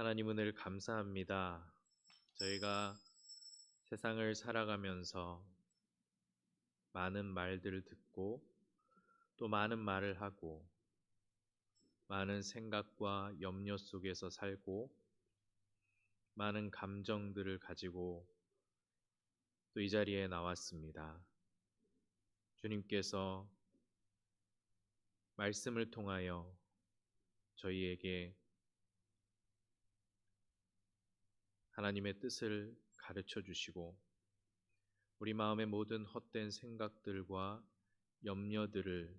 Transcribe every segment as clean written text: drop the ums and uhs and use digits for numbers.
하나님 은혜를 감사합니다. 저희가 세상을 살아가면서 많은 말들을 듣고 또 많은 말을 하고 많은 생각과 염려 속에서 살고 많은 감정들을 가지고 또 이 자리에 나왔습니다. 주님께서 말씀을 통하여 저희에게 하나님의 뜻을 가르쳐 주시고 우리 마음의 모든 헛된 생각들과 염려들을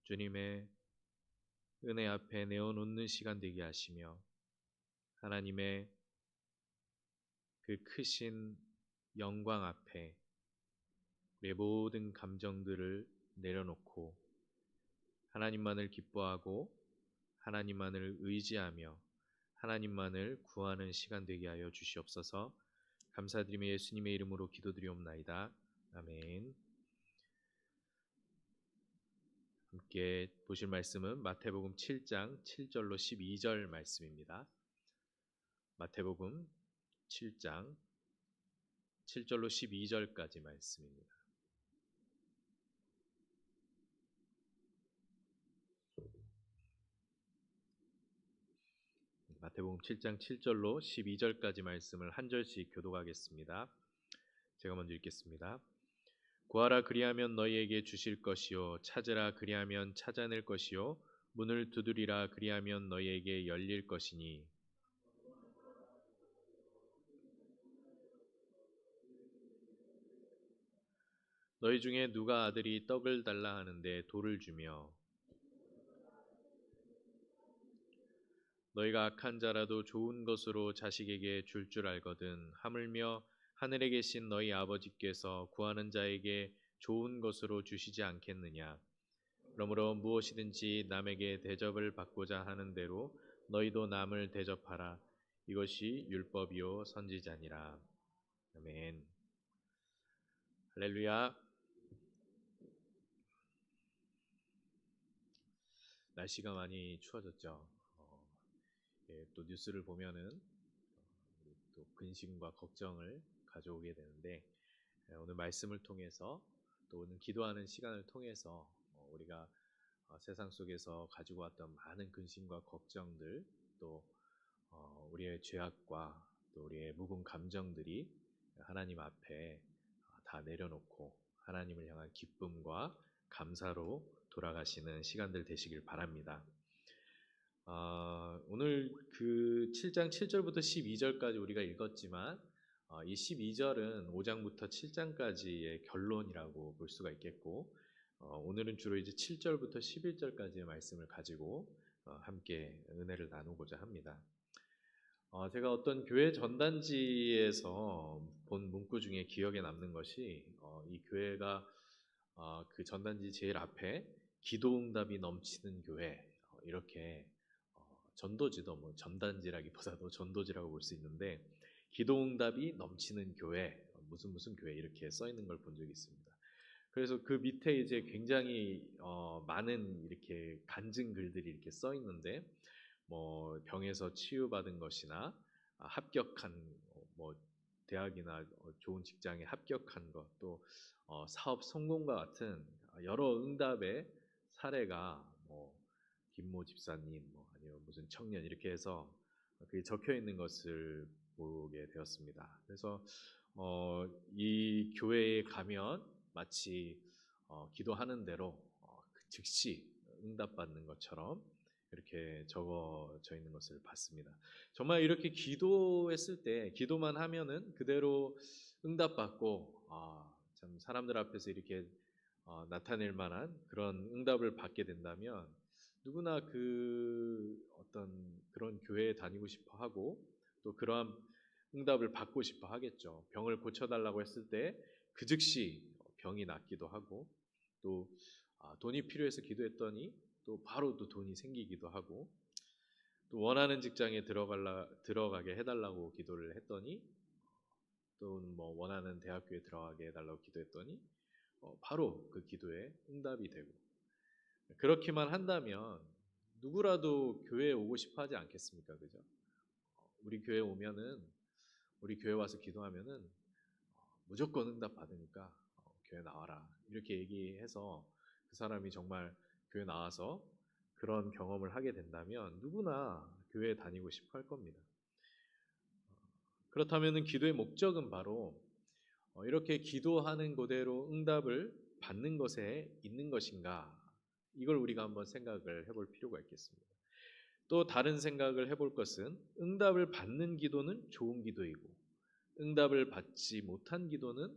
주님의 은혜 앞에 내어놓는 시간 되게 하시며 하나님의 그 크신 영광 앞에 우리의 모든 감정들을 내려놓고 하나님만을 기뻐하고 하나님만을 의지하며 하나님만을 구하는 시간 되게 하여 주시옵소서. 감사드리며 예수님의 이름으로 기도드리옵나이다. 아멘. 함께 보실 말씀은 마태복음 7장 7절로 12절 말씀입니다. 마태복음 7장 7절로 12절까지 말씀입니다. 마태복음 7장 7절로 12절까지 말씀을 한 절씩 교독하겠습니다. 제가 먼저 읽겠습니다. 구하라 그리하면 너희에게 주실 것이요 찾으라 그리하면 찾아낼 것이요 문을 두드리라 그리하면 너희에게 열릴 것이니 너희 중에 누가 아들이 떡을 달라 하는데 돌을 주며 너희가 악한 자라도 좋은 것으로 자식에게 줄 줄 알거든 하물며 하늘에 계신 너희 아버지께서 구하는 자에게 좋은 것으로 주시지 않겠느냐. 그러므로 무엇이든지 남에게 대접을 받고자 하는 대로 너희도 남을 대접하라. 이것이 율법이요 선지자니라. 아멘. 할렐루야. 날씨가 많이 추워졌죠. 또 뉴스를 보면은 또 근심과 걱정을 가져오게 되는데 오늘 말씀을 통해서 또 오늘 기도하는 시간을 통해서 우리가 세상 속에서 가지고 왔던 많은 근심과 걱정들 또 우리의 죄악과 또 우리의 묵은 감정들이 하나님 앞에 다 내려놓고 하나님을 향한 기쁨과 감사로 돌아가시는 시간들 되시길 바랍니다. 오늘 그 7장 7절부터 12절까지 우리가 읽었지만 이 12절은 5장부터 7장까지의 결론이라고 볼 수가 있겠고 오늘은 주로 이제 7절부터 11절까지의 말씀을 가지고 함께 은혜를 나누고자 합니다. 제가 어떤 교회 전단지에서 본 문구 중에 기억에 남는 것이 이 교회가 그 전단지 제일 앞에 기도응답이 넘치는 교회 이렇게 전도지도 뭐 전단지라기보다도 전도지라고 볼 수 있는데 기도응답이 넘치는 교회 무슨 교회 이렇게 써 있는 걸 본 적이 있습니다. 그래서 그 밑에 이제 굉장히 많은 이렇게 간증 글들이 이렇게 써 있는데 뭐 병에서 치유받은 것이나 합격한 뭐 대학이나 좋은 직장에 합격한 것, 또 사업 성공과 같은 여러 응답의 사례가 뭐 김모 집사님, 뭐 아니면 무슨 청년 이렇게 해서 그게 적혀 있는 것을 보게 되었습니다. 그래서 이 교회에 가면 마치 기도하는 대로 즉시 응답받는 것처럼 이렇게 적어져 있는 것을 봤습니다. 정말 이렇게 기도했을 때 기도만 하면은 그대로 응답받고 참 사람들 앞에서 이렇게 나타낼 만한 그런 응답을 받게 된다면 누구나 그 어떤 그런 교회에 다니고 싶어 하고 또 그러한 응답을 받고 싶어 하겠죠. 병을 고쳐달라고 했을 때 그 즉시 병이 낫기도 하고 또 돈이 필요해서 기도했더니 또 바로 또 돈이 생기기도 하고 또 원하는 직장에 들어가게 해달라고 기도를 했더니 또 뭐 원하는 대학교에 들어가게 해달라고 기도했더니 바로 그 기도에 응답이 되고 그렇게만 한다면 누구라도 교회에 오고 싶어 하지 않겠습니까? 그죠? 우리 교회 오면은 우리 교회 와서 기도하면은 무조건 응답 받으니까 교회 나와라 이렇게 얘기해서 그 사람이 정말 교회 나와서 그런 경험을 하게 된다면 누구나 교회에 다니고 싶어 할 겁니다. 그렇다면은 기도의 목적은 바로 이렇게 기도하는 그대로 응답을 받는 것에 있는 것인가? 이걸 우리가 한번 생각을 해볼 필요가 있겠습니다. 또 다른 생각을 해볼 것은 응답을 받는 기도는 좋은 기도이고 응답을 받지 못한 기도는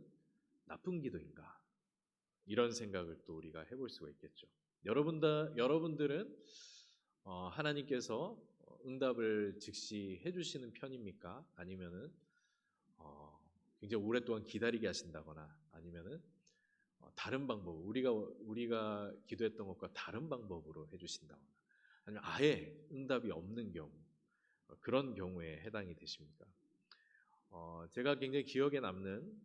나쁜 기도인가? 이런 생각을 또 우리가 해볼 수가 있겠죠. 여러분들은 하나님께서 응답을 즉시 해주시는 편입니까? 아니면은 굉장히 오랫동안 기다리게 하신다거나 아니면은 다른 방법, 우리가 기도했던 것과 다른 방법으로 해주신다거나 아니면 아예 응답이 없는 경우 그런 경우에 해당이 되십니까? 제가 굉장히 기억에 남는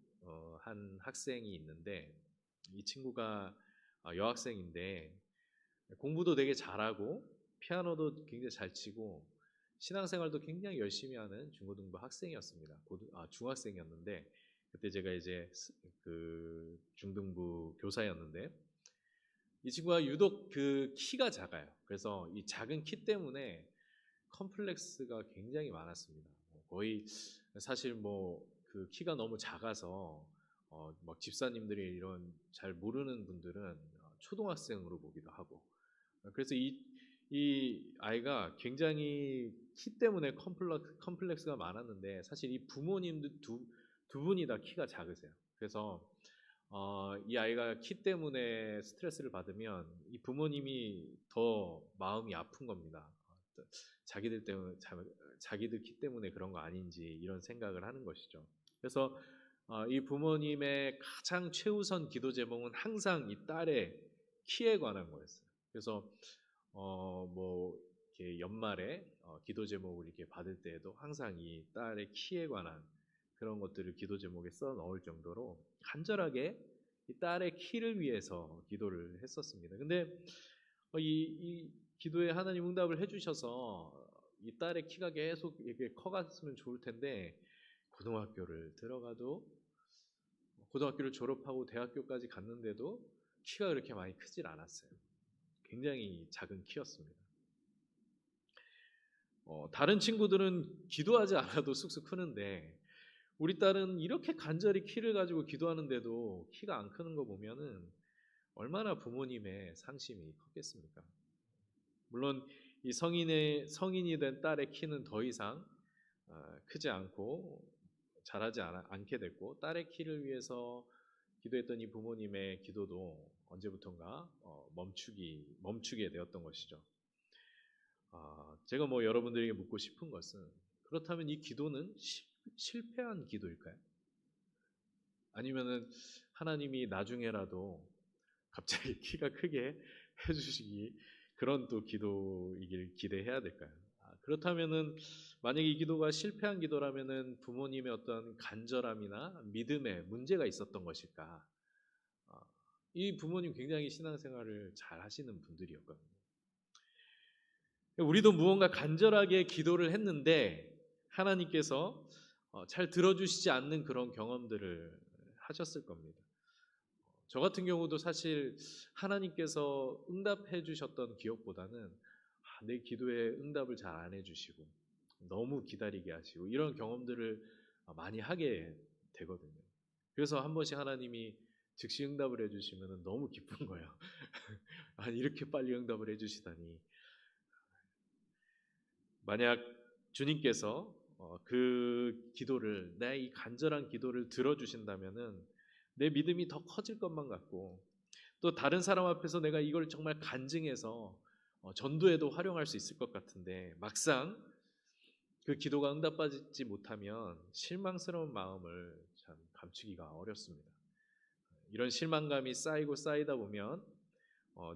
한 학생이 있는데 이 친구가 여학생인데 공부도 되게 잘하고 피아노도 굉장히 잘 치고 신앙생활도 굉장히 열심히 하는 중고등부 학생이었습니다. 중학생이었는데 그때 제가 이제 그 중등부 교사였는데 이 친구가 유독 그 키가 작아요. 그래서 이 작은 키 때문에 컴플렉스가 굉장히 많았습니다. 거의 사실 뭐 그 키가 너무 작아서 막 집사님들이 이런 잘 모르는 분들은 초등학생으로 보기도 하고 그래서 이 아이가 굉장히 키 때문에 컴플렉스가 많았는데 사실 이 부모님도 두 분이 다 키가 작으세요. 그래서 이 아이가 키 때문에 스트레스를 받으면 이 부모님이 더 마음이 아픈 겁니다. 자기들 키 때문에 그런 거 아닌지 이런 생각을 하는 것이죠. 그래서 이 부모님의 가장 최우선 기도 제목은 항상 이 딸의 키에 관한 거였어요. 그래서 뭐 이렇게 연말에 기도 제목을 이렇게 받을 때에도 항상 이 딸의 키에 관한 그런 것들을 기도 제목에 써 넣을 정도로 간절하게 이 딸의 키를 위해서 기도를 했었습니다. 근데 이 기도에 하나님 응답을 해주셔서 이 딸의 키가 계속 이렇게 커갔으면 좋을 텐데 고등학교를 졸업하고 대학교까지 갔는데도 키가 그렇게 많이 크질 않았어요. 굉장히 작은 키였습니다. 다른 친구들은 기도하지 않아도 쑥쑥 크는데 우리 딸은 이렇게 간절히 키를 가지고 기도하는데도 키가 안 크는 거 보면은 얼마나 부모님의 상심이 컸겠습니까? 물론 이 성인이 된 딸의 키는 더 이상 크지 않고 자라지 않게 됐고 딸의 키를 위해서 기도했던 이 부모님의 기도도 언제부턴가 멈추게 되었던 것이죠. 제가 뭐 여러분들에게 묻고 싶은 것은 그렇다면 이 기도는 실패한 기도일까요? 아니면은 하나님이 나중에라도 갑자기 키가 크게 해주시기 그런 또 기도이길 기대해야 될까요? 그렇다면은 만약에 이 기도가 실패한 기도라면은 부모님의 어떤 간절함이나 믿음에 문제가 있었던 것일까? 이 부모님 굉장히 신앙생활을 잘 하시는 분들이었거든요. 우리도 무언가 간절하게 기도를 했는데 하나님께서 잘 들어주시지 않는 그런 경험들을 하셨을 겁니다. 저 같은 경우도 사실 하나님께서 응답해 주셨던 기억보다는 내 기도에 응답을 잘 안 해주시고 너무 기다리게 하시고 이런 경험들을 많이 하게 되거든요. 그래서 한 번씩 하나님이 즉시 응답을 해주시면 너무 기쁜 거예요. 아니 이렇게 빨리 응답을 해주시다니. 만약 주님께서 그 기도를 내 이 간절한 기도를 들어주신다면은 내 믿음이 더 커질 것만 같고 또 다른 사람 앞에서 내가 이걸 정말 간증해서 전도에도 활용할 수 있을 것 같은데 막상 그 기도가 응답받지 못하면 실망스러운 마음을 참 감추기가 어렵습니다. 이런 실망감이 쌓이고 쌓이다 보면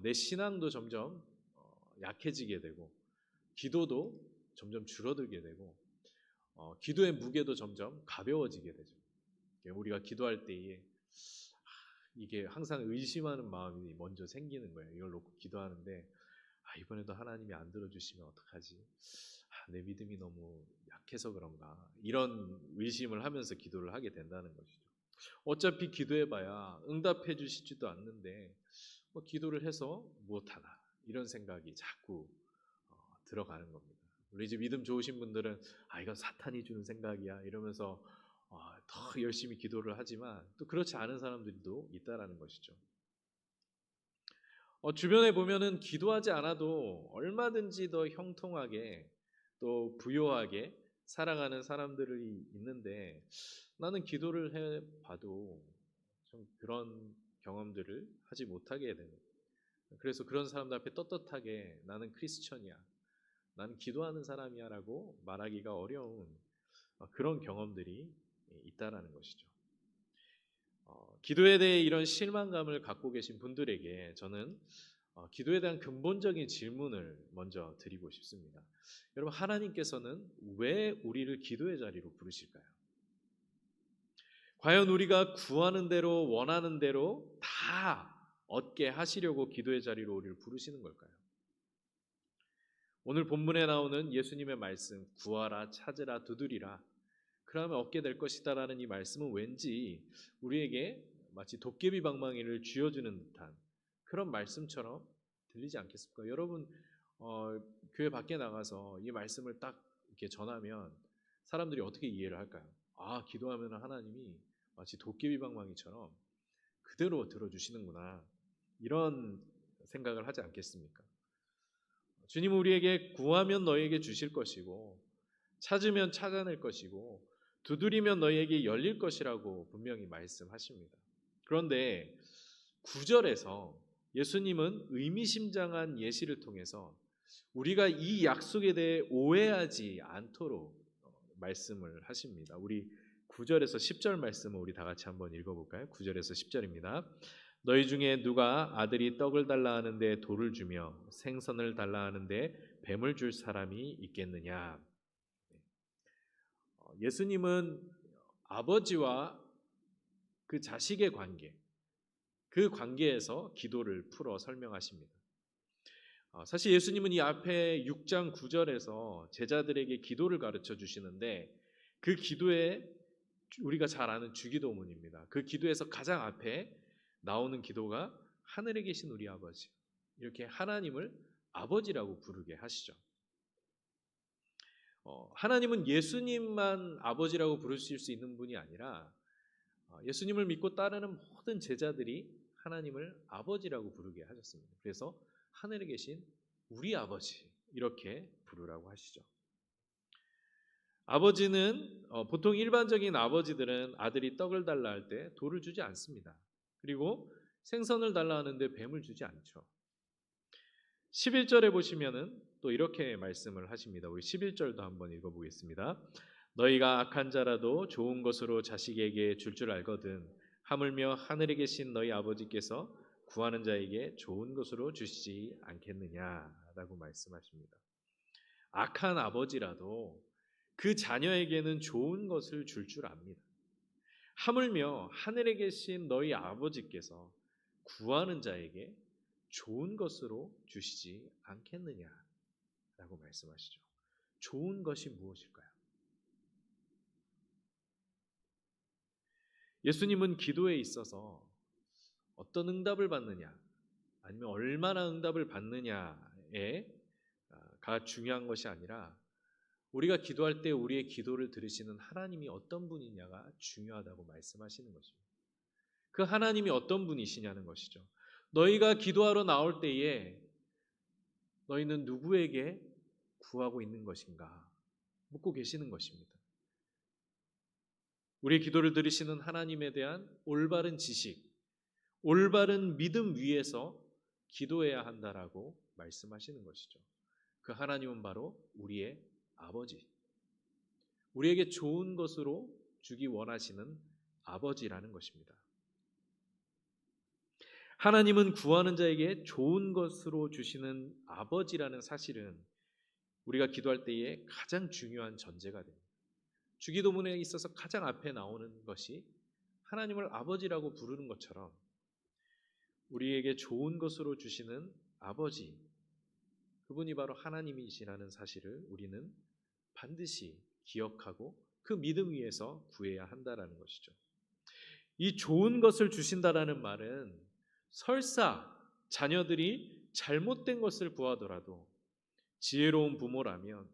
내 신앙도 점점 약해지게 되고 기도도 점점 줄어들게 되고 기도의 무게도 점점 가벼워지게 되죠. 우리가 기도할 때에 이게 항상 의심하는 마음이 먼저 생기는 거예요. 이걸 놓고 기도하는데 이번에도 하나님이 안 들어주시면 어떡하지? 내 믿음이 너무 약해서 그런가 이런 의심을 하면서 기도를 하게 된다는 것이죠. 어차피 기도해봐야 응답해 주시지도 않는데 기도를 해서 무엇하나 이런 생각이 자꾸 들어가는 겁니다. 우리 이제 믿음 좋으신 분들은 이건 사탄이 주는 생각이야 이러면서 더 열심히 기도를 하지만 또 그렇지 않은 사람들도 있다라는 것이죠. 주변에 보면은 기도하지 않아도 얼마든지 더 형통하게 또 부요하게 살아가는 사람들이 있는데 나는 기도를 해봐도 좀 그런 경험들을 하지 못하게 되는. 그래서 그런 사람들 앞에 떳떳하게 나는 크리스천이야, 나는 기도하는 사람이야라고 말하기가 어려운 그런 경험들이 있다라는 것이죠. 기도에 대해 이런 실망감을 갖고 계신 분들에게 저는 기도에 대한 근본적인 질문을 먼저 드리고 싶습니다. 여러분, 하나님께서는 왜 우리를 기도의 자리로 부르실까요? 과연 우리가 구하는 대로 원하는 대로 다 얻게 하시려고 기도의 자리로 우리를 부르시는 걸까요? 오늘 본문에 나오는 예수님의 말씀, 구하라, 찾으라, 두드리라, 그러면 얻게 될 것이다라는 이 말씀은 왠지 우리에게 마치 도깨비 방망이를 쥐어주는 듯한 그런 말씀처럼 들리지 않겠습니까? 여러분, 교회 밖에 나가서 이 말씀을 딱 이렇게 전하면 사람들이 어떻게 이해를 할까요? 기도하면 하나님이 마치 도깨비 방망이처럼 그대로 들어주시는구나, 이런 생각을 하지 않겠습니까? 주님은 우리에게 구하면 너희에게 주실 것이고 찾으면 찾아낼 것이고 두드리면 너희에게 열릴 것이라고 분명히 말씀하십니다. 그런데 9절에서 예수님은 의미심장한 예시를 통해서 우리가 이 약속에 대해 오해하지 않도록 말씀을 하십니다. 우리 9절에서 10절 말씀을 우리 다 같이 한번 읽어볼까요? 9절에서 10절입니다. 너희 중에 누가 아들이 떡을 달라 하는데 돌을 주며 생선을 달라 하는데 뱀을 줄 사람이 있겠느냐? 예수님은 아버지와 그 자식의 관계, 그 관계에서 기도를 풀어 설명하십니다. 사실 예수님은 이 앞에 6장 9절에서 제자들에게 기도를 가르쳐 주시는데 그 기도에 우리가 잘 아는 주기도문입니다. 그 기도에서 가장 앞에 나오는 기도가 하늘에 계신 우리 아버지, 이렇게 하나님을 아버지라고 부르게 하시죠. 하나님은 예수님만 아버지라고 부르실 수 있는 분이 아니라 예수님을 믿고 따르는 모든 제자들이 하나님을 아버지라고 부르게 하셨습니다. 그래서 하늘에 계신 우리 아버지, 이렇게 부르라고 하시죠. 아버지는 보통 일반적인 아버지들은 아들이 떡을 달라 할 때 돌을 주지 않습니다. 그리고 생선을 달라 하는데 뱀을 주지 않죠. 11절에 보시면은 또 이렇게 말씀을 하십니다. 우리 11절도 한번 읽어보겠습니다. 너희가 악한 자라도 좋은 것으로 자식에게 줄 알거든 하물며 하늘에 계신 너희 아버지께서 구하는 자에게 좋은 것으로 주시지 않겠느냐라고 말씀하십니다. 악한 아버지라도 그 자녀에게는 좋은 것을 줄 압니다. 하물며 하늘에 계신 너희 아버지께서 구하는 자에게 좋은 것으로 주시지 않겠느냐라고 말씀하시죠. 좋은 것이 무엇일까요? 예수님은 기도에 있어서 어떤 응답을 받느냐, 아니면 얼마나 응답을 받느냐에 가 중요한 것이 아니라 우리가 기도할 때 우리의 기도를 들으시는 하나님이 어떤 분이냐가 중요하다고 말씀하시는 것입니다. 그 하나님이 어떤 분이시냐는 것이죠. 너희가 기도하러 나올 때에 너희는 누구에게 구하고 있는 것인가 묻고 계시는 것입니다. 우리의 기도를 들으시는 하나님에 대한 올바른 지식, 올바른 믿음 위에서 기도해야 한다라고 말씀하시는 것이죠. 그 하나님은 바로 우리의 아버지, 우리에게 좋은 것으로 주기 원하시는 아버지라는 것입니다. 하나님은 구하는 자에게 좋은 것으로 주시는 아버지라는 사실은 우리가 기도할 때에 가장 중요한 전제가 됩니다. 주기도문에 있어서 가장 앞에 나오는 것이 하나님을 아버지라고 부르는 것처럼 우리에게 좋은 것으로 주시는 아버지, 그분이 바로 하나님이시라는 사실을 우리는 반드시 기억하고 그 믿음 위에서 구해야 한다라는 것이죠. 이 좋은 것을 주신다라는 말은 설사 자녀들이 잘못된 것을 구하더라도 지혜로운 부모라면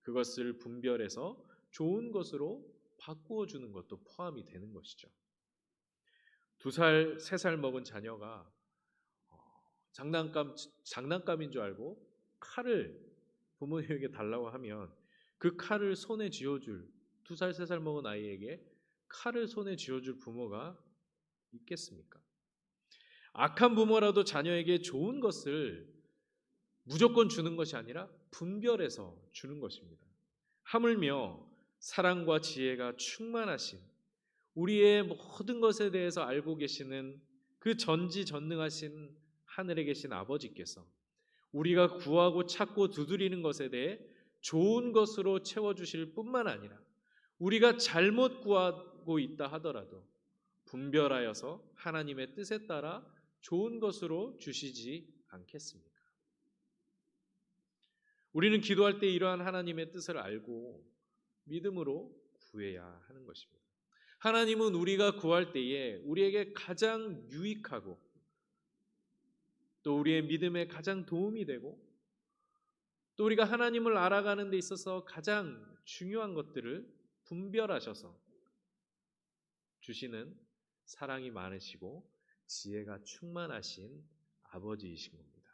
그것을 분별해서 좋은 것으로 바꾸어 주는 것도 포함이 되는 것이죠. 2살, 3살 먹은 자녀가 장난감인 줄 알고 칼을 부모님에게 달라고 하면 그 칼을 손에 쥐어줄 2살, 3살 먹은 아이에게 칼을 손에 쥐어줄 부모가 있겠습니까? 악한 부모라도 자녀에게 좋은 것을 무조건 주는 것이 아니라 분별해서 주는 것입니다. 하물며 사랑과 지혜가 충만하신 우리의 모든 것에 대해서 알고 계시는 그 전지전능하신 하늘에 계신 아버지께서 우리가 구하고 찾고 두드리는 것에 대해 좋은 것으로 채워주실 뿐만 아니라 우리가 잘못 구하고 있다 하더라도 분별하여서 하나님의 뜻에 따라 좋은 것으로 주시지 않겠습니까? 우리는 기도할 때 이러한 하나님의 뜻을 알고 믿음으로 구해야 하는 것입니다. 하나님은 우리가 구할 때에 우리에게 가장 유익하고 또 우리의 믿음에 가장 도움이 되고 또 우리가 하나님을 알아가는 데 있어서 가장 중요한 것들을 분별하셔서 주시는 사랑이 많으시고 지혜가 충만하신 아버지이신 겁니다.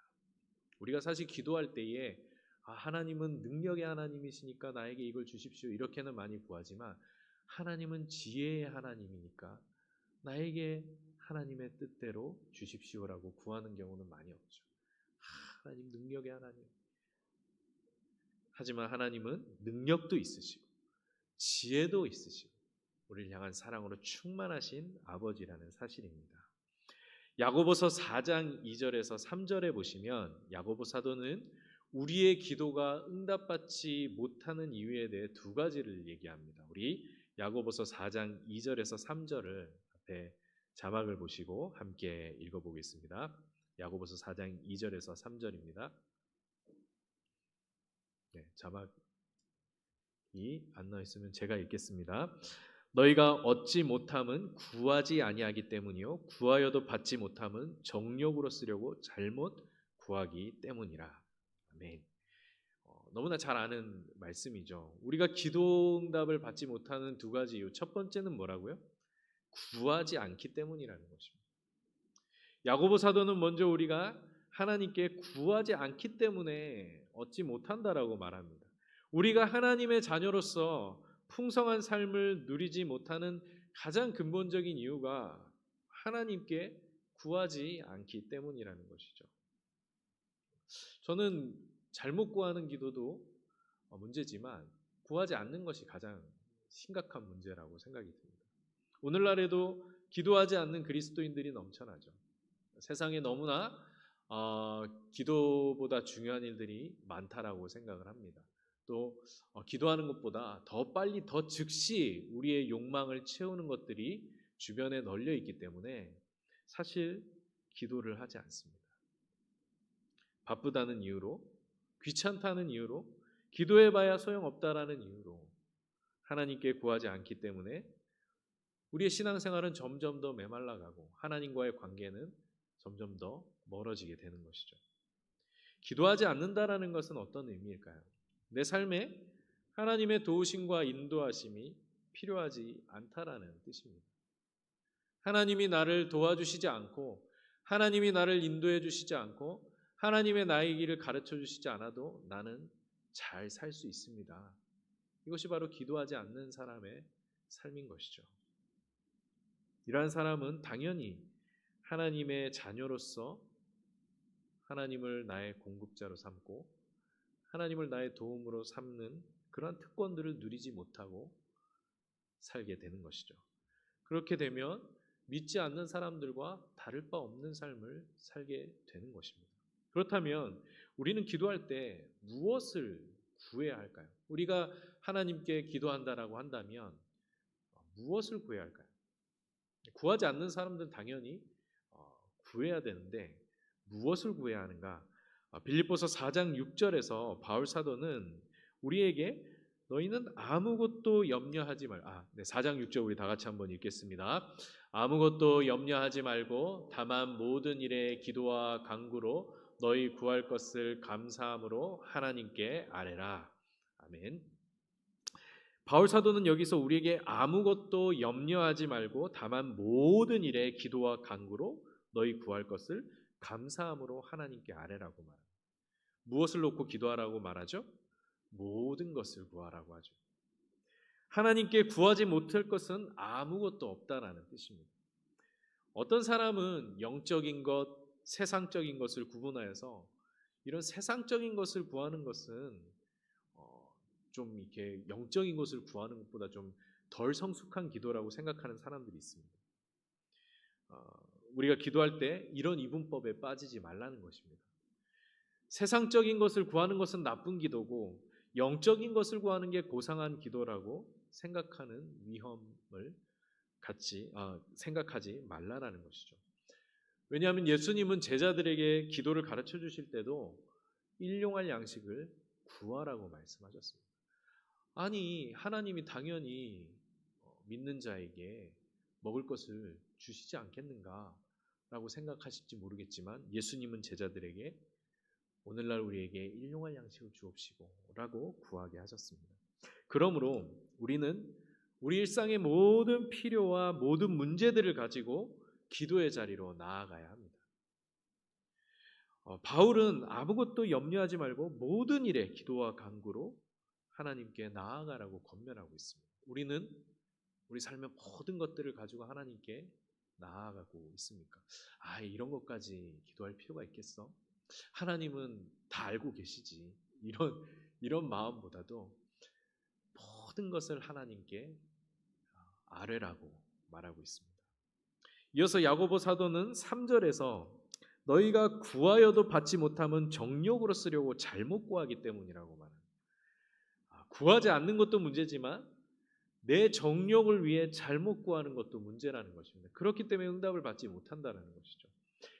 우리가 사실 기도할 때에 하나님은 능력의 하나님이시니까 나에게 이걸 주십시오 이렇게는 많이 구하지만 하나님은 지혜의 하나님이니까 나에게 하나님의 뜻대로 주십시오라고 구하는 경우는 많이 없죠. 하나님 능력의 하나님. 하지만 하나님은 능력도 있으시고 지혜도 있으시고 우리를 향한 사랑으로 충만하신 아버지라는 사실입니다. 야고보서 4장 2절에서 3절에 보시면 야고보 사도는 우리의 기도가 응답받지 못하는 이유에 대해 2가지를 얘기합니다. 우리 야고보서 4장 2절에서 3절을 앞에 자막을 보시고 함께 읽어보겠습니다. 야고보서 4장 2절에서 3절입니다. 자막이 안 나와 있으면 제가 읽겠습니다. 너희가 얻지 못함은 구하지 아니하기 때문이요 구하여도 받지 못함은 정욕으로 쓰려고 잘못 구하기 때문이라. 아멘. 너무나 잘 아는 말씀이죠. 우리가 기도 응답을 받지 못하는 2가지 이유. 첫 번째는 뭐라고요? 구하지 않기 때문이라는 것입니다. 야고보 사도는 먼저 우리가 하나님께 구하지 않기 때문에 얻지 못한다라고 말합니다. 우리가 하나님의 자녀로서 풍성한 삶을 누리지 못하는 가장 근본적인 이유가 하나님께 구하지 않기 때문이라는 것이죠. 저는 잘못 구하는 기도도 문제지만 구하지 않는 것이 가장 심각한 문제라고 생각이 듭니다. 오늘날에도 기도하지 않는 그리스도인들이 넘쳐나죠. 세상에 너무나 기도보다 중요한 일들이 많다라고 생각을 합니다. 또 기도하는 것보다 더 빨리 더 즉시 우리의 욕망을 채우는 것들이 주변에 널려 있기 때문에 사실 기도를 하지 않습니다. 바쁘다는 이유로, 귀찮다는 이유로, 기도해봐야 소용없다라는 이유로 하나님께 구하지 않기 때문에 우리의 신앙생활은 점점 더 메말라가고 하나님과의 관계는 점점 더 멀어지게 되는 것이죠. 기도하지 않는다라는 것은 어떤 의미일까요? 내 삶에 하나님의 도우심과 인도하심이 필요하지 않다라는 뜻입니다. 하나님이 나를 도와주시지 않고 하나님이 나를 인도해 주시지 않고 하나님의 나의 길을 가르쳐 주시지 않아도 나는 잘 살 수 있습니다. 이것이 바로 기도하지 않는 사람의 삶인 것이죠. 이러한 사람은 당연히 하나님의 자녀로서 하나님을 나의 공급자로 삼고 하나님을 나의 도움으로 삼는 그러한 특권들을 누리지 못하고 살게 되는 것이죠. 그렇게 되면 믿지 않는 사람들과 다를 바 없는 삶을 살게 되는 것입니다. 그렇다면 우리는 기도할 때 무엇을 구해야 할까요? 우리가 하나님께 기도한다라고 한다면 무엇을 구해야 할까요? 구하지 않는 사람들은 당연히 구해야 되는데 무엇을 구해야 하는가? 빌립보서 4장 6절에서 바울 사도는 우리에게 너희는 아무것도 염려하지 말. 네, 4장 6절 우리 다 같이 한번 읽겠습니다. 아무것도 염려하지 말고 다만 모든 일에 기도와 간구로 너희 구할 것을 감사함으로 하나님께 아뢰라. 아멘. 바울 사도는 여기서 우리에게 아무것도 염려하지 말고 다만 모든 일에 기도와 간구로 너희 구할 것을 감사함으로 하나님께 아뢰라고 말합니다. 무엇을 놓고 기도하라고 말하죠? 모든 것을 구하라고 하죠. 하나님께 구하지 못할 것은 아무것도 없다라는 뜻입니다. 어떤 사람은 영적인 것, 세상적인 것을 구분하여서 이런 세상적인 것을 구하는 것은 좀 이렇게 영적인 것을 구하는 것보다 좀 덜 성숙한 기도라고 생각하는 사람들이 있습니다. 우리가 기도할 때 이런 이분법에 빠지지 말라는 것입니다. 세상적인 것을 구하는 것은 나쁜 기도고 영적인 것을 구하는 게 고상한 기도라고 생각하는 위험을 생각하지 말라라는 것이죠. 왜냐하면 예수님은 제자들에게 기도를 가르쳐 주실 때도 일용할 양식을 구하라고 말씀하셨습니다. 아니, 하나님이 당연히 믿는 자에게 먹을 것을 주시지 않겠는가라고 생각하실지 모르겠지만 예수님은 제자들에게 오늘날 우리에게 일용할 양식을 주옵시고 라고 구하게 하셨습니다. 그러므로 우리는 우리 일상의 모든 필요와 모든 문제들을 가지고 기도의 자리로 나아가야 합니다. 바울은 아무것도 염려하지 말고 모든 일에 기도와 간구로 하나님께 나아가라고 권면하고 있습니다. 우리는 우리 삶의 모든 것들을 가지고 하나님께 나아가고 있습니까? 이런 것까지 기도할 필요가 있겠어? 하나님은 다 알고 계시지. 이런 마음보다도 모든 것을 하나님께 아뢰라고 말하고 있습니다. 이어서 야고보 사도는 3절에서 너희가 구하여도 받지 못하면 정욕으로 쓰려고 잘못 구하기 때문이라고 말합니다. 구하지 않는 것도 문제지만 내 정욕을 위해 잘못 구하는 것도 문제라는 것입니다. 그렇기 때문에 응답을 받지 못한다는 것이죠.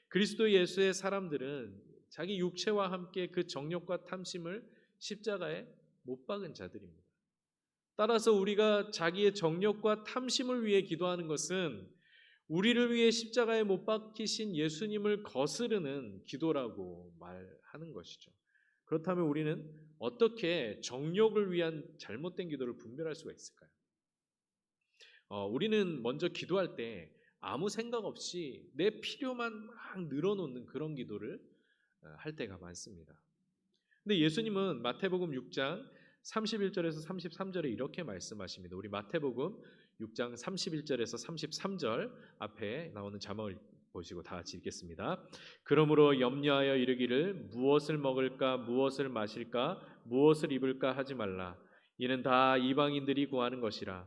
그리스도 예수의 사람들은 자기 육체와 함께 그 정욕과 탐심을 십자가에 못 박은 자들입니다. 따라서 우리가 자기의 정욕과 탐심을 위해 기도하는 것은 우리를 위해 십자가에 못 박히신 예수님을 거스르는 기도라고 말하는 것이죠. 그렇다면 우리는 어떻게 정욕을 위한 잘못된 기도를 분별할 수가 있을까요? 우리는 먼저 기도할 때 아무 생각 없이 내 필요만 막 늘어놓는 그런 기도를 할 때가 많습니다. 근데 예수님은 마태복음 6장 31절에서 33절에 이렇게 말씀하십니다. 우리 마태복음 6장 31절에서 33절 앞에 나오는 자막을 보시고 다 같이 읽겠습니다. 그러므로 염려하여 이르기를 무엇을 먹을까 무엇을 마실까 무엇을 입을까 하지 말라. 이는 다 이방인들이 구하는 것이라.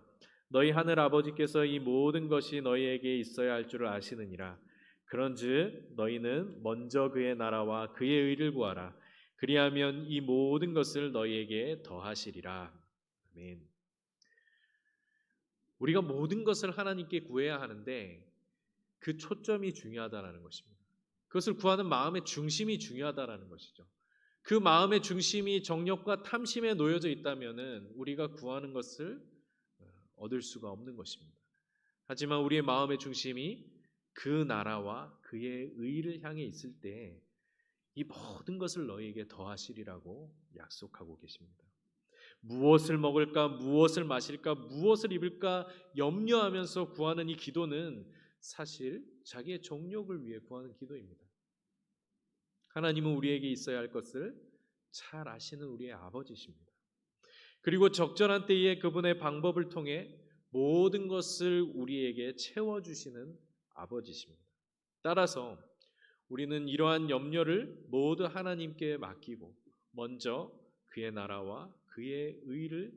너희 하늘 아버지께서 이 모든 것이 너희에게 있어야 할 줄을 아시느니라. 그런즉 너희는 먼저 그의 나라와 그의 의를 구하라. 그리하면 이 모든 것을 너희에게 더하시리라. 아멘. 우리가 모든 것을 하나님께 구해야 하는데 그 초점이 중요하다는 것입니다. 그것을 구하는 마음의 중심이 중요하다는 것이죠. 그 마음의 중심이 정욕과 탐심에 놓여져 있다면 우리가 구하는 것을 얻을 수가 없는 것입니다. 하지만 우리의 마음의 중심이 그 나라와 그의 의를 향해 있을 때 이 모든 것을 너희에게 더하시리라고 약속하고 계십니다. 무엇을 먹을까, 무엇을 마실까, 무엇을 입을까 염려하면서 구하는 이 기도는 사실 자기의 정욕을 위해 구하는 기도입니다. 하나님은 우리에게 있어야 할 것을 잘 아시는 우리의 아버지십니다. 그리고 적절한 때에 그분의 방법을 통해 모든 것을 우리에게 채워주시는 아버지십니다. 따라서 우리는 이러한 염려를 모두 하나님께 맡기고 먼저 그의 나라와 그의 의를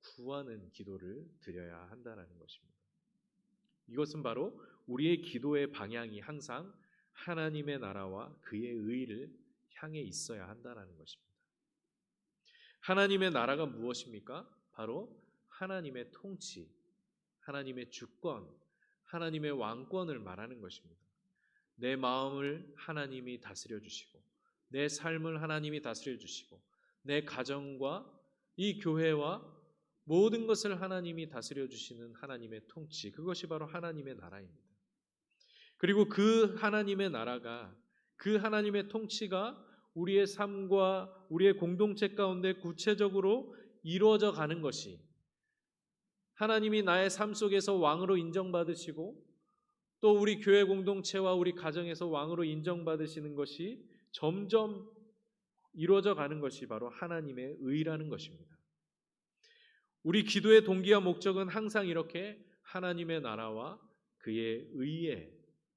구하는 기도를 드려야 한다는 것입니다. 이것은 바로 우리의 기도의 방향이 항상 하나님의 나라와 그의 의를 향해 있어야 한다는 것입니다. 하나님의 나라가 무엇입니까? 바로 하나님의 통치, 하나님의 주권, 하나님의 왕권을 말하는 것입니다. 내 마음을 하나님이 다스려 주시고 내 삶을 하나님이 다스려 주시고 내 가정과 이 교회와 모든 것을 하나님이 다스려 주시는 하나님의 통치, 그것이 바로 하나님의 나라입니다. 그리고 그 하나님의 나라가, 그 하나님의 통치가 우리의 삶과 우리의 공동체 가운데 구체적으로 이루어져 가는 것이, 하나님이 나의 삶 속에서 왕으로 인정받으시고 또 우리 교회 공동체와 우리 가정에서 왕으로 인정받으시는 것이 점점 이루어져 가는 것이 바로 하나님의 의라는 것입니다. 우리 기도의 동기와 목적은 항상 이렇게 하나님의 나라와 그의 의에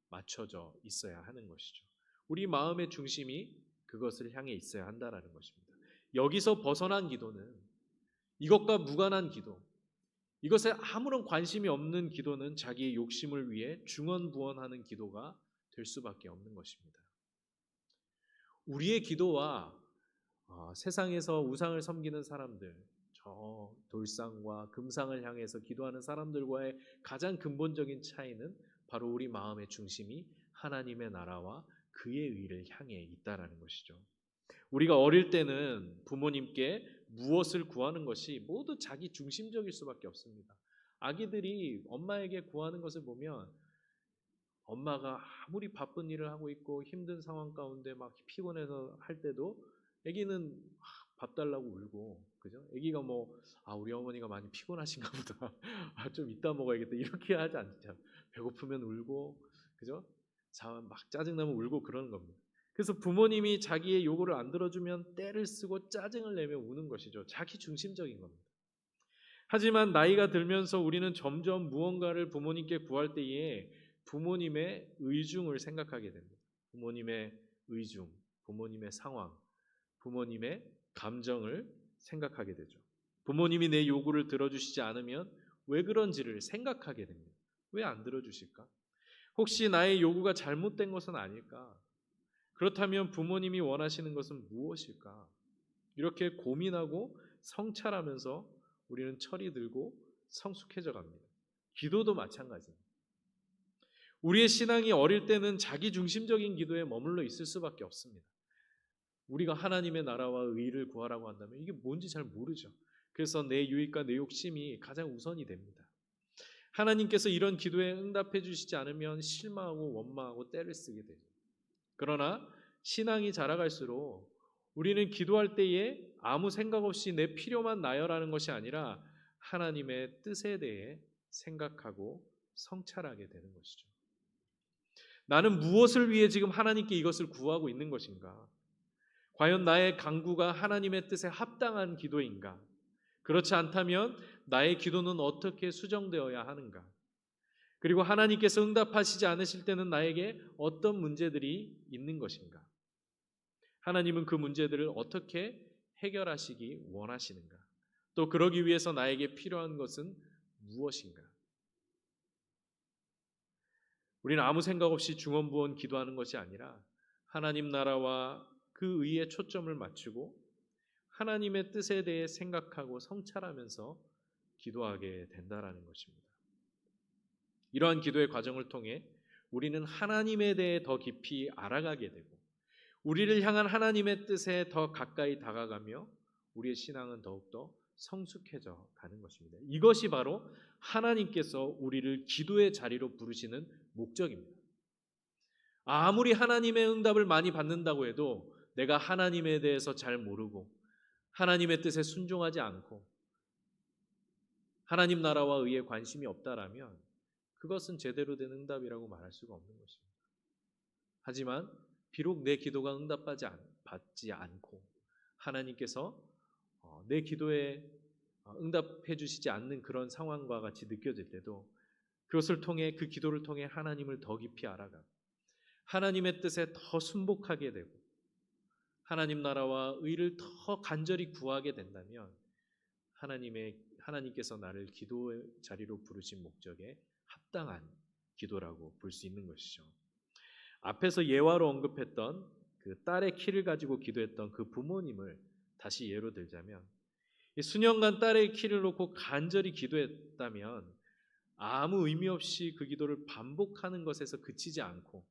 맞춰져 있어야 하는 것이죠. 우리 마음의 중심이 그것을 향해 있어야 한다는 것입니다. 여기서 벗어난 기도는, 이것과 무관한 기도, 이것에 아무런 관심이 없는 기도는 자기의 욕심을 위해 중언부언하는 기도가 될 수밖에 없는 것입니다. 우리의 기도와 세상에서 우상을 섬기는 사람들, 저 돌상과 금상을 향해서 기도하는 사람들과의 가장 근본적인 차이는 바로 우리 마음의 중심이 하나님의 나라와 그의 의를 향해 있다라는 것이죠. 우리가 어릴 때는 부모님께 무엇을 구하는 것이 모두 자기 중심적일 수밖에 없습니다. 아기들이 엄마에게 구하는 것을 보면 엄마가 아무리 바쁜 일을 하고 있고 힘든 상황 가운데 막 피곤해서 할 때도 아기는 밥 달라고 울고, 그죠? 아기가 우리 어머니가 많이 피곤하신가 보다. 좀 이따 먹어야겠다. 이렇게 하지 않죠. 배고프면 울고, 그죠? 막 짜증나면 울고 그러는 겁니다. 그래서 부모님이 자기의 요구를 안 들어주면 떼를 쓰고 짜증을 내며 우는 것이죠. 자기 중심적인 겁니다. 하지만 나이가 들면서 우리는 점점 무언가를 부모님께 구할 때에 부모님의 의중을 생각하게 됩니다. 부모님의 의중, 부모님의 상황, 부모님의 감정을 생각하게 되죠. 부모님이 내 요구를 들어주시지 않으면 왜 그런지를 생각하게 됩니다. 왜 안 들어주실까? 혹시 나의 요구가 잘못된 것은 아닐까? 그렇다면 부모님이 원하시는 것은 무엇일까? 이렇게 고민하고 성찰하면서 우리는 철이 들고 성숙해져 갑니다. 기도도 마찬가지입니다. 우리의 신앙이 어릴 때는 자기중심적인 기도에 머물러 있을 수밖에 없습니다. 우리가 하나님의 나라와 의를 구하라고 한다면 이게 뭔지 잘 모르죠. 그래서 내 유익과 내 욕심이 가장 우선이 됩니다. 하나님께서 이런 기도에 응답해 주시지 않으면 실망하고 원망하고 떼를 쓰게 되죠. 그러나 신앙이 자라갈수록 우리는 기도할 때에 아무 생각 없이 내 필요만 나열하는 것이 아니라 하나님의 뜻에 대해 생각하고 성찰하게 되는 것이죠. 나는 무엇을 위해 지금 하나님께 이것을 구하고 있는 것인가? 과연 나의 간구가 하나님의 뜻에 합당한 기도인가? 그렇지 않다면 나의 기도는 어떻게 수정되어야 하는가? 그리고 하나님께서 응답하시지 않으실 때는 나에게 어떤 문제들이 있는 것인가? 하나님은 그 문제들을 어떻게 해결하시기 원하시는가? 또 그러기 위해서 나에게 필요한 것은 무엇인가? 우리는 아무 생각 없이 중언부언 기도하는 것이 아니라 하나님 나라와 그 의에 초점을 맞추고 하나님의 뜻에 대해 생각하고 성찰하면서 기도하게 된다라는 것입니다. 이러한 기도의 과정을 통해 우리는 하나님에 대해 더 깊이 알아가게 되고 우리를 향한 하나님의 뜻에 더 가까이 다가가며 우리의 신앙은 더욱더 성숙해져 가는 것입니다. 이것이 바로 하나님께서 우리를 기도의 자리로 부르시는 목적입니다. 아무리 하나님의 응답을 많이 받는다고 해도 내가 하나님에 대해서 잘 모르고 하나님의 뜻에 순종하지 않고 하나님 나라와 의에 관심이 없다라면 그것은 제대로 된 응답이라고 말할 수가 없는 것입니다. 하지만 비록 내 기도가 응답받지 않고 하나님께서 내 기도에 응답해 주시지 않는 그런 상황과 같이 느껴질 때도 그것을 통해 그 기도를 통해 하나님을 더 깊이 알아가고 하나님의 뜻에 더 순복하게 되고 하나님 나라와 의를 더 간절히 구하게 된다면 하나님께서 나를 기도의 자리로 부르신 목적에 합당한 기도라고 볼 수 있는 것이죠. 앞에서 예화로 언급했던 그 딸의 키를 가지고 기도했던 그 부모님을 다시 예로 들자면 수년간 딸의 키를 놓고 간절히 기도했다면 아무 의미 없이 그 기도를 반복하는 것에서 그치지 않고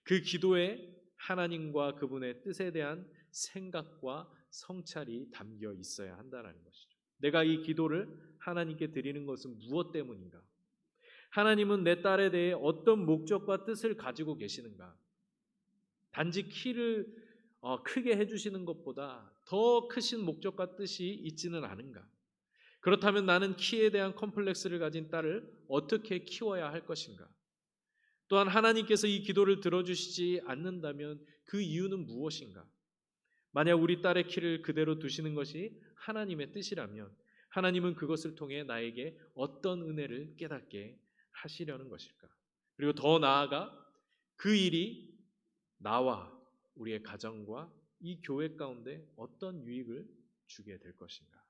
그 기도에 하나님과 그분의 뜻에 대한 생각과 성찰이 담겨 있어야 한다는 것이죠. 내가 이 기도를 하나님께 드리는 것은 무엇 때문인가? 하나님은 내 딸에 대해 어떤 목적과 뜻을 가지고 계시는가? 단지 키를 크게 해주시는 것보다 더 크신 목적과 뜻이 있지는 않은가? 그렇다면 나는 키에 대한 컴플렉스를 가진 딸을 어떻게 키워야 할 것인가? 또한 하나님께서 이 기도를 들어주시지 않는다면 그 이유는 무엇인가? 만약 우리 딸의 키를 그대로 두시는 것이 하나님의 뜻이라면 하나님은 그것을 통해 나에게 어떤 은혜를 깨닫게 하시려는 것일까? 그리고 더 나아가 그 일이 나와 우리의 가정과 이 교회 가운데 어떤 유익을 주게 될 것인가?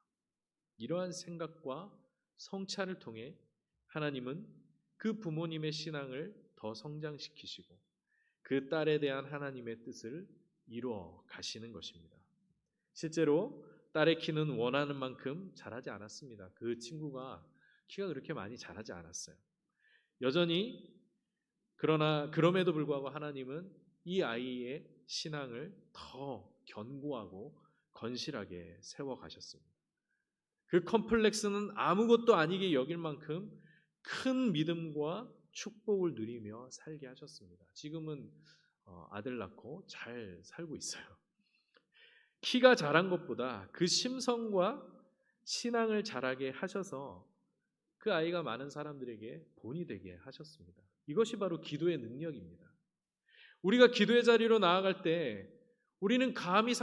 이러한 생각과 성찰을 통해 하나님은 그 부모님의 신앙을 더 성장시키시고 그 딸에 대한 하나님의 뜻을 이루어 가시는 것입니다. 실제로 딸의 키는 원하는 만큼 자라지 않았습니다. 그 친구가 키가 그렇게 많이 자라지 않았어요. 여전히 그러나 그럼에도 불구하고 하나님은 이 아이의 신앙을 더 견고하고 건실하게 세워가셨습니다. 그 컴플렉스는 아무것도 아니게 여길 만큼 큰 믿음과 축복을 누리며 살게 하셨습니다. 지금은 아들 낳고 잘 살고 있어요. 키가 자란 것보다 그 심성과 신앙을 자라게 하셔서 그 아이가 많은 사람들에게 본이 되게 하셨습니다. 이것이 바로 기도의 능력입니다. 우리가 기도의 자리로 나아갈 때 우리는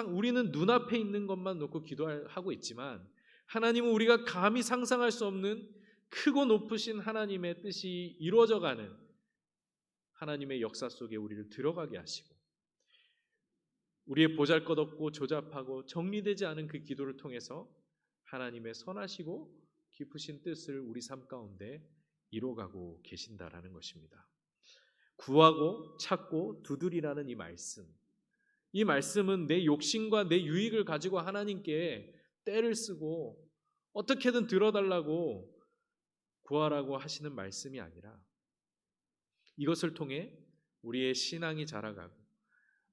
우리는 눈앞에 있는 것만 놓고 기도하고 있지만 하나님은 우리가 감히 상상할 수 없는 크고 높으신 하나님의 뜻이 이루어져가는 하나님의 역사 속에 우리를 들어가게 하시고 우리의 보잘것없고 조잡하고 정리되지 않은 그 기도를 통해서 하나님의 선하시고 깊으신 뜻을 우리 삶 가운데 이루어가고 계신다라는 것입니다. 구하고 찾고 두드리라는 이 말씀은 내 욕심과 내 유익을 가지고 하나님께 때를 쓰고 어떻게든 들어달라고 구하라고 하시는 말씀이 아니라 이것을 통해 우리의 신앙이 자라가고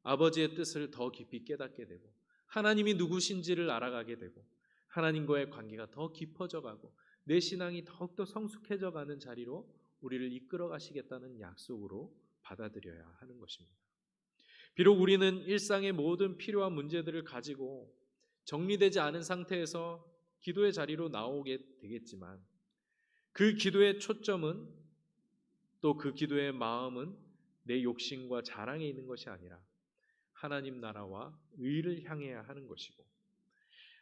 아버지의 뜻을 더 깊이 깨닫게 되고 하나님이 누구신지를 알아가게 되고 하나님과의 관계가 더 깊어져가고 내 신앙이 더욱더 성숙해져가는 자리로 우리를 이끌어 가시겠다는 약속으로 받아들여야 하는 것입니다. 비록 우리는 일상의 모든 필요한 문제들을 가지고 정리되지 않은 상태에서 기도의 자리로 나오게 되겠지만 그 기도의 초점은 또 그 기도의 마음은 내 욕심과 자랑에 있는 것이 아니라 하나님 나라와 의를 향해야 하는 것이고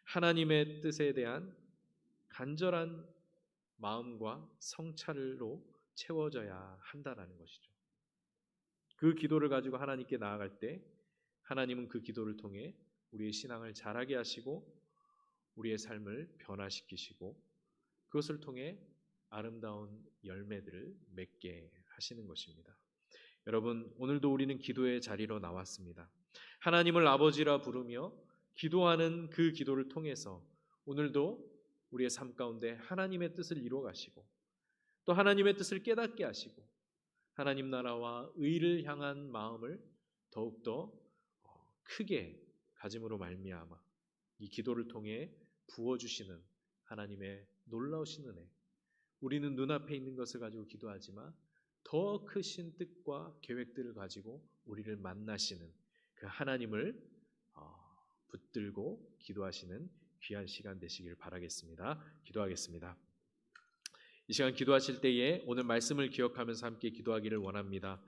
하나님의 뜻에 대한 간절한 마음과 성찰로 채워져야 한다는 것이죠. 그 기도를 가지고 하나님께 나아갈 때 하나님은 그 기도를 통해 우리의 신앙을 자라게 하시고 우리의 삶을 변화시키시고 그것을 통해 아름다운 열매들을 맺게 하시는 것입니다. 여러분, 오늘도 우리는 기도의 자리로 나왔습니다. 하나님을 아버지라 부르며 기도하는 그 기도를 통해서 오늘도 우리의 삶 가운데 하나님의 뜻을 이루어 가시고 또 하나님의 뜻을 깨닫게 하시고 하나님 나라와 의를 향한 마음을 더욱더 크게 가짐으로 말미암아 이 기도를 통해 부어주시는 하나님의 놀라우신 은혜, 우리는 눈앞에 있는 것을 가지고 기도하지만 더 크신 뜻과 계획들을 가지고 우리를 만나시는 그 하나님을 붙들고 기도하시는 귀한 시간 되시길 바라겠습니다. 기도하겠습니다. 이 시간 기도하실 때에 오늘 말씀을 기억하면서 함께 기도하기를 원합니다.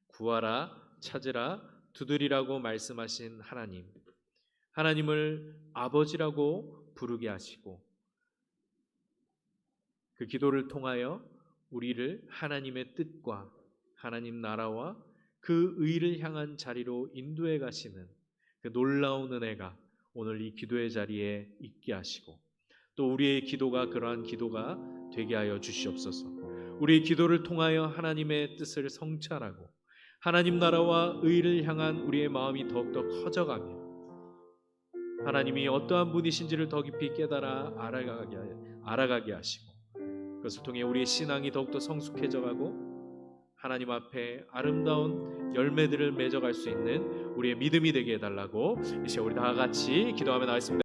구하라, 찾으라, 두드리라고 말씀하신 하나님을 아버지라고 부르게 하시고 그 기도를 통하여 우리를 하나님의 뜻과 하나님 나라와 그 의를 향한 자리로 인도해 가시는 그 놀라운 은혜가 오늘 이 기도의 자리에 있게 하시고 또 우리의 기도가 그러한 기도가 되게 하여 주시옵소서. 우리의 기도를 통하여 하나님의 뜻을 성찰하고 하나님 나라와 의를 향한 우리의 마음이 더욱더 커져가며 하나님이 어떠한 분이신지를 더 깊이 깨달아 알아가게 하시고 그것을 통해 우리의 신앙이 더욱더 성숙해져가고 하나님 앞에 아름다운 열매들을 맺어갈 수 있는 우리의 믿음이 되게 해달라고 이 시간 우리 다 같이 기도하며 나가겠습니다.